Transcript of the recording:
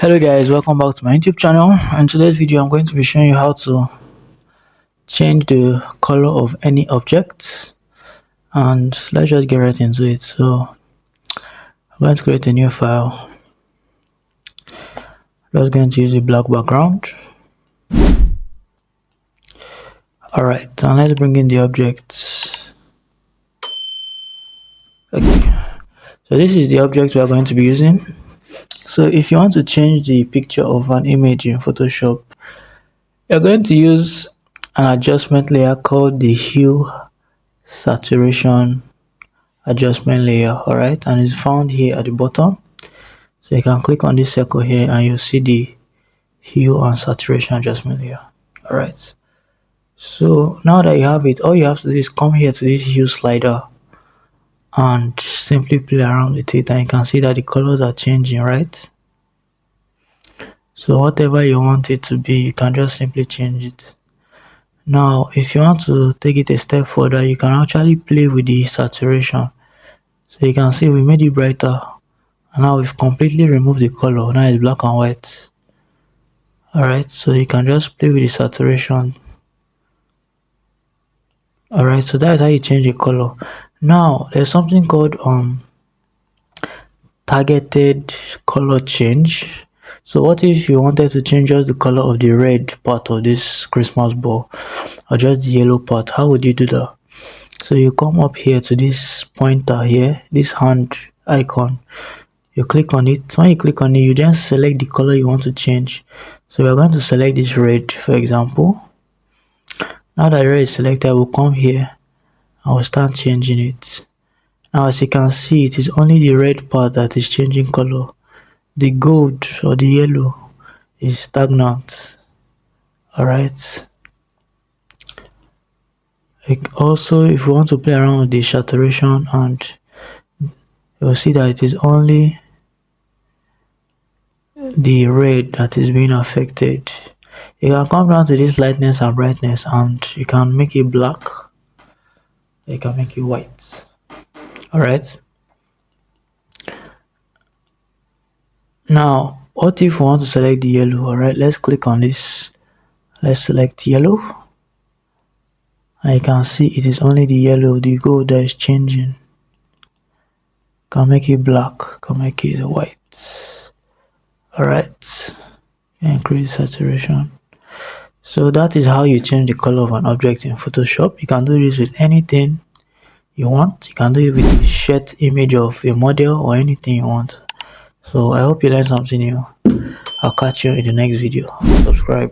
Hello guys, welcome back to my YouTube channel. In today's video I'm going to be showing you how to change the color of any object, and let's just get right into it. So I'm going to create a new file. I'm just going to use a black background. Alright, and let's bring in the object. Okay, so this is the object we are going to be using. So if you want to change the picture of an image in Photoshop, you're going to use an adjustment layer called the hue saturation adjustment layer. Alright, and it's found here at the bottom. So you can click on this circle here and you'll see the hue and saturation adjustment layer. Alright, so now that you have it, all you have to do is come here to this hue slider and simply play around with it, and you can see that the colors are changing, right? So whatever you want it to be, you can just simply change it. Now if you want to take it a step further, you can actually play with the saturation. So you can see we made it brighter, and now we've completely removed the color. Now it's black and white. Alright, so you can just play with the saturation. Alright, so that is how you change the color. Now there's something called targeted color change. So what if you wanted to change just the color of the red part of this Christmas ball, or just the yellow part? How would you do that? So you come up here to this pointer here, this hand icon, you click on it. When you click on it, you then select the color you want to change. So we're going to select this red, for example. Now that red is selected, we'll come here and we'll start changing it. Now as you can see, it is only the red part that is changing color. The gold or the yellow is stagnant. Alright, also if you want to play around with the saturation, and you'll see that it is only the red that is being affected. You can come down to this lightness and brightness, and you can make it black, you can make it white. Alright, now what if we want to select the yellow? Alright, let's click on this, let's select yellow, and you can see it is only the yellow, the gold, that is changing. Can make it black, can make it white. Alright, increase saturation. So that is how you change the color of an object in Photoshop. You can do this with anything you want. You can do it with a shared image of a model or anything you want. So I hope you learned something new. I'll catch you in the next video. Subscribe.